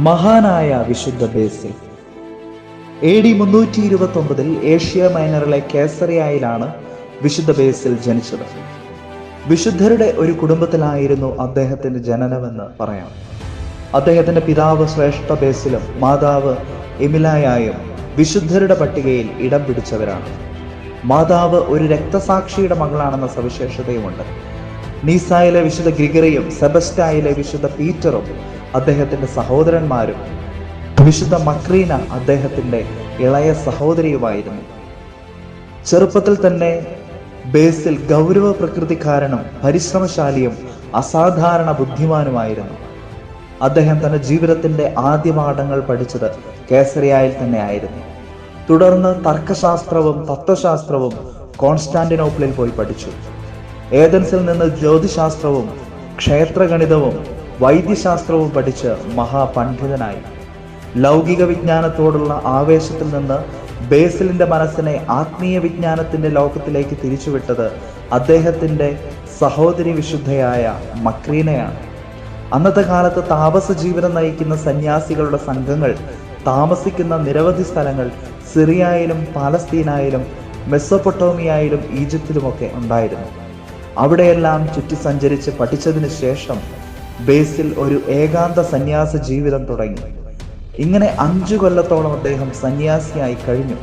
മഹാനായ വിശുദ്ധ ബേസിൽ AD 329 Asia മൈനറിലെ കേസറിയയിലാണ് വിശുദ്ധ ബേസിൽ ജനിച്ചത്. വിശുദ്ധരുടെ ഒരു കുടുംബത്തിലായിരുന്നു അദ്ദേഹത്തിന്റെ ജനനമെന്ന് പറയാം. അദ്ദേഹത്തിന്റെ പിതാവ് ശ്രേഷ്ഠ ബേസിലും മാതാവ് എമിലായായും വിശുദ്ധരുടെ പട്ടികയിൽ ഇടം പിടിച്ചവരാണ്. മാതാവ് ഒരു രക്തസാക്ഷിയുടെ മകളാണെന്ന സവിശേഷതയുമുണ്ട്. നീസായിലെ വിശുദ്ധ ഗ്രിഗറിയും സെബസ്റ്റ്യായിലെ വിശുദ്ധ പീറ്ററും അദ്ദേഹത്തിന്റെ സഹോദരന്മാരും, വിശുദ്ധ മക്രീന അദ്ദേഹത്തിന്റെ ഇളയ സഹോദരിയുമായിരുന്നു. ചെറുപ്പത്തിൽ തന്നെ ബേസിൽ ഗൗരവ പ്രകൃതിക്കാരനും പരിശ്രമശാലിയും അസാധാരണ ബുദ്ധിമാനുമായിരുന്നു. അദ്ദേഹം തന്റെ ജീവിതത്തിന്റെ ആദ്യ പാഠങ്ങൾ പഠിച്ചത് കേസറിയയിൽ തന്നെ ആയിരുന്നു. തുടർന്ന് തർക്കശാസ്ത്രവും തത്വശാസ്ത്രവും കോൺസ്റ്റാന്റിനോപ്പിളിൽ പോയി പഠിച്ചു. ഏതൻസിൽ നിന്ന് ജ്യോതിശാസ്ത്രവും ക്ഷേത്രഗണിതവും വൈദ്യശാസ്ത്രവും പഠിച്ച് മഹാപണ്ഡിതനായി. ലൗകിക വിജ്ഞാനത്തോടുള്ള ആവേശത്തിൽ നിന്ന് ബേസിലിന്റെ മനസ്സിനെ ആത്മീയ വിജ്ഞാനത്തിന്റെ ലോകത്തിലേക്ക് തിരിച്ചുവിട്ടത് അദ്ദേഹത്തിന്റെ സഹോദരി വിശുദ്ധയായ മക്രീനയാണ്. അന്നത്തെ കാലത്ത് താപസ ജീവിതം നയിക്കുന്ന സന്യാസികളുടെ സംഘങ്ങൾ താമസിക്കുന്ന നിരവധി സ്ഥലങ്ങൾ സിറിയയിലും പാലസ്തീനായാലും മെസ്സൊപ്പൊട്ടോമിയയിലും ഈജിപ്തിലുമൊക്കെ ഉണ്ടായിരുന്നു. അവിടെയെല്ലാം ചുറ്റി സഞ്ചരിച്ച് പഠിച്ചതിന് ശേഷം ബേസിൽ ഒരു ഏകാന്ത സന്യാസ ജീവിതം തുടങ്ങി. ഇങ്ങനെ 5 കൊല്ലത്തോളം അദ്ദേഹം സന്യാസിയായി കഴിഞ്ഞു.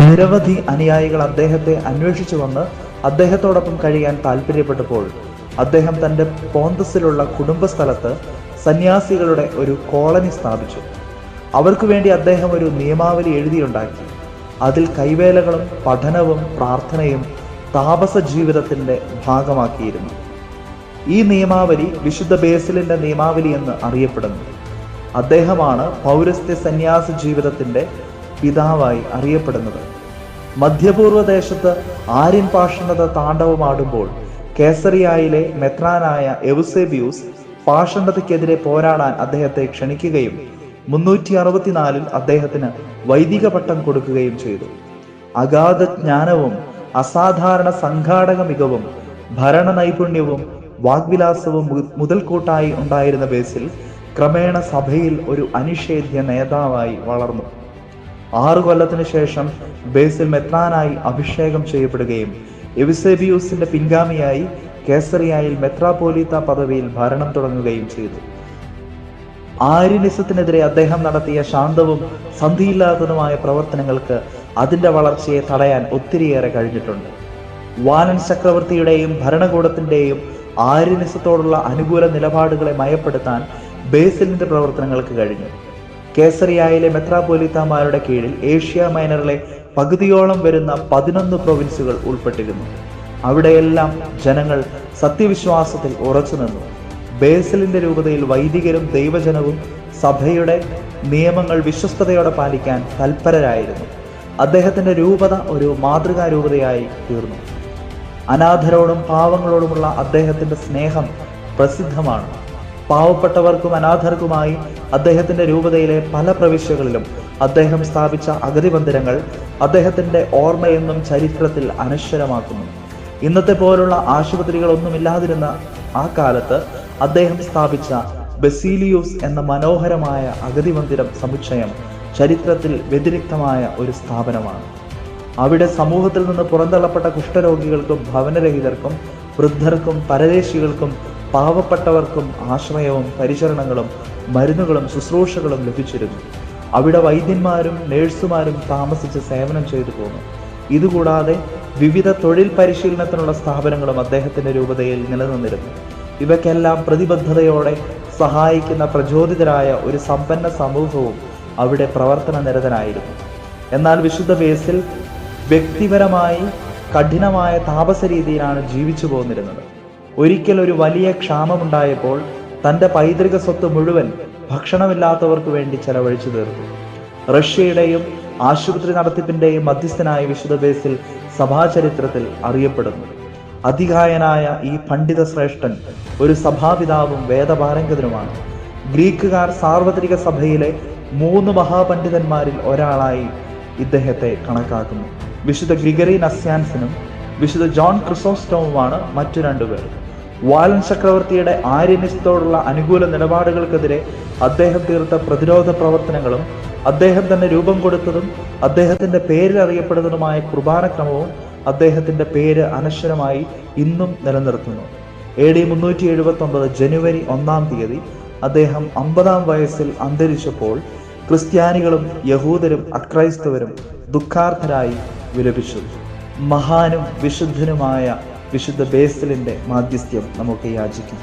നിരവധി അനുയായികൾ അദ്ദേഹത്തെ അന്വേഷിച്ചു വന്ന് അദ്ദേഹത്തോടൊപ്പം കഴിയാൻ താല്പര്യപ്പെട്ടപ്പോൾ അദ്ദേഹം തൻ്റെ പോന്തസിലുള്ള കുടുംബസ്ഥലത്ത് സന്യാസികളുടെ ഒരു കോളനി സ്ഥാപിച്ചു. അവർക്ക് വേണ്ടി അദ്ദേഹം ഒരു നിയമാവലി എഴുതിയുണ്ടാക്കി. അതിൽ കൈവേലകളും പഠനവും പ്രാർത്ഥനയും താപസ ജീവിതത്തിന്റെ ഭാഗമാക്കിയിരുന്നു. ഈ നിയമാവലി വിശുദ്ധ ബേസിലിന്റെ നിയമാവലി എന്ന് അറിയപ്പെടുന്നു. അദ്ദേഹമാണ് പൗരസ്ത്യ സന്യാസ ജീവിതത്തിന്റെ പിതാവായി അറിയപ്പെടുന്നത്. മധ്യപൂർവ്വ ദേശത്ത് ആര്യൻ പാഷണ്ഡത താണ്ഡവമാടുമ്പോൾ കേസറിയയിലെ മെത്രാനായ എവുസേബിയൂസ് പാഷണ്ഡതയ്ക്കെതിരെ പോരാടാൻ അദ്ദേഹത്തെ ക്ഷണിക്കുകയും 364 അദ്ദേഹത്തിന് വൈദിക പട്ടം കൊടുക്കുകയും ചെയ്തു. അഗാധ ജ്ഞാനവും അസാധാരണ സംഘാടക മികവും ഭരണ നൈപുണ്യവും വാഗ്വിലാസവും മുതൽക്കൂട്ടായി ഉണ്ടായിരുന്ന ബേസിൽ ക്രമേണ സഭയിൽ ഒരു അനിഷേധ്യ നേതാവായി വളർന്നു. 6 കൊല്ലത്തിനു ശേഷം ബേസിൽ മെത്രാനായി അഭിഷേകം ചെയ്യപ്പെടുകയും എവിസേബിയൂസിന്റെ പിൻഗാമിയായി കേസറിയയിൽ മെത്രാപോലീത്ത പദവിയിൽ ഭരണം തുടങ്ങുകയും ചെയ്തു. ആര്യനിസത്തിനെതിരെ അദ്ദേഹം നടത്തിയ ശാന്തവും സന്ധിയില്ലാത്തതുമായ പ്രവർത്തനങ്ങൾക്ക് അതിന്റെ വളർച്ചയെ തടയാൻ ഒത്തിരിയേറെ കഴിഞ്ഞിട്ടുണ്ട്. വാലൻ ചക്രവർത്തിയുടെയും ഭരണകൂടത്തിന്റെയും ആര്യനിസത്തോടുള്ള അനുകൂല നിലപാടുകളെ മയപ്പെടുത്താൻ ബേസിലിന്റെ പ്രവർത്തനങ്ങൾക്ക് കഴിഞ്ഞു. കേസറിയയിലെ മെത്രാപോലീത്തമാരുടെ കീഴിൽ ഏഷ്യ മൈനറിലെ പകുതിയോളം വരുന്ന 11 പ്രൊവിൻസുകൾ ഉൾപ്പെട്ടിരുന്നു. അവിടെയെല്ലാം ജനങ്ങൾ സത്യവിശ്വാസത്തിൽ ഉറച്ചു നിന്നു. ബേസിലിന്റെ രൂപതയിൽ വൈദികരും ദൈവജനവും സഭയുടെ നിയമങ്ങൾ വിശ്വസ്തയോടെ പാലിക്കാൻ തൽപരരായിരുന്നു. അദ്ദേഹത്തിന്റെ രൂപത ഒരു മാതൃകാ രൂപതയായി തീർന്നു. അനാഥരോടും പാവങ്ങളോടുമുള്ള അദ്ദേഹത്തിന്റെ സ്നേഹം പ്രസിദ്ധമാണ്. പാവപ്പെട്ടവർക്കും അനാഥർക്കുമായി അദ്ദേഹത്തിന്റെ രൂപതയിലെ പല പ്രവിശ്യകളിലും അദ്ദേഹം സ്ഥാപിച്ച അഗതി മന്ദിരങ്ങൾ അദ്ദേഹത്തിന്റെ ഓർമ്മയെന്നും ചരിത്രത്തിൽ അനശ്വരമാക്കുന്നു. ഇന്നത്തെ പോലുള്ള ആശുപത്രികളൊന്നുമില്ലാതിരുന്ന ആ കാലത്ത് അദ്ദേഹം സ്ഥാപിച്ച ബസീലിയൂസ് എന്ന മനോഹരമായ അഗതി മന്ദിരം സമുച്ചയം ചരിത്രത്തിൽ വ്യതിരിക്തമായ ഒരു സ്ഥാപനമാണ്. അവിടെ സമൂഹത്തിൽ നിന്ന് പുറന്തള്ളപ്പെട്ട കുഷ്ഠരോഗികൾക്കും ഭവനരഹിതർക്കും വൃദ്ധർക്കും പരദേശികൾക്കും പാവപ്പെട്ടവർക്കും ആശ്രയവും പരിചരണങ്ങളും മരുന്നുകളും ശുശ്രൂഷകളും ലഭിച്ചിരുന്നു. അവിടെ വൈദ്യന്മാരും നേഴ്സുമാരും താമസിച്ച് സേവനം ചെയ്തു പോന്നു. ഇതുകൂടാതെ വിവിധ തൊഴിൽ പരിശീലനത്തിനുള്ള സ്ഥാപനങ്ങളും അദ്ദേഹത്തിന്റെ രൂപതയിൽ നിലനിന്നിരുന്നു. ഇവയ്ക്കെല്ലാം പ്രതിബദ്ധതയോടെ സഹായിക്കുന്ന പ്രചോദിതരായ ഒരു സമ്പന്ന സമൂഹവും അവിടെ പ്രവർത്തന നിരതനായിരുന്നു. എന്നാൽ വിശുദ്ധ ബേസിൽ വ്യക്തിപരമായി കഠിനമായ താപസ രീതിയിലാണ് ജീവിച്ചു പോന്നിരുന്നത്. ഒരിക്കൽ ഒരു വലിയ ക്ഷാമമുണ്ടായപ്പോൾ തൻ്റെ പൈതൃക സ്വത്ത് മുഴുവൻ ഭക്ഷണമില്ലാത്തവർക്ക് വേണ്ടി ചെലവഴിച്ചു തീർത്തു. റഷ്യയുടെയും ആശുപത്രി നടത്തിപ്പിന്റെയും മധ്യസ്ഥനായ വിശുദ്ധ ബേസിൽ സഭാചരിത്രത്തിൽ അറിയപ്പെടുന്നു. അതികായനായ ഈ പണ്ഡിത ശ്രേഷ്ഠൻ ഒരു സഭാപിതാവും വേദപാരംഗതനുമാണ്. ഗ്രീക്കുകാർ സാർവത്രിക സഭയിലെ 3 മഹാപണ്ഡിതന്മാരിൽ ഒരാളായി ഇദ്ദേഹത്തെ കണക്കാക്കുന്നു. വിശുദ്ധ ഗ്രിഗറി നസ്യാൻസിനും വിശുദ്ധ ജോൺ ക്രിസോസ്റ്റോമുമാണ് മറ്റു 2 പേർ. വാലൻ ചക്രവർത്തിയുടെ ആര്യനിസത്തോടുള്ള അനുകൂല നിലപാടുകൾക്കെതിരെ അദ്ദേഹം തീർത്ത പ്രതിരോധ പ്രവർത്തനങ്ങളും അദ്ദേഹം തന്നെ രൂപം കൊടുത്തതും അദ്ദേഹത്തിന്റെ പേരിൽ അറിയപ്പെടുന്നതുമായ കുർബാനക്രമവും അദ്ദേഹത്തിന്റെ പേര് അനശ്വരമായി ഇന്നും നിലനിർത്തുന്നു. AD 379 ജനുവരി 1-ാം തീയതി അദ്ദേഹം 50-ാം വയസ്സിൽ അന്തരിച്ചപ്പോൾ ക്രിസ്ത്യാനികളും യഹൂദരും അക്രൈസ്തവരും ദുഃഖാർത്തരായി വിലപിച്ചു. മഹാനും വിശുദ്ധനുമായ വിശുദ്ധ ബേസിലിന്റെ മാധ്യസ്ഥ്യം നമുക്ക് യാചിക്കും.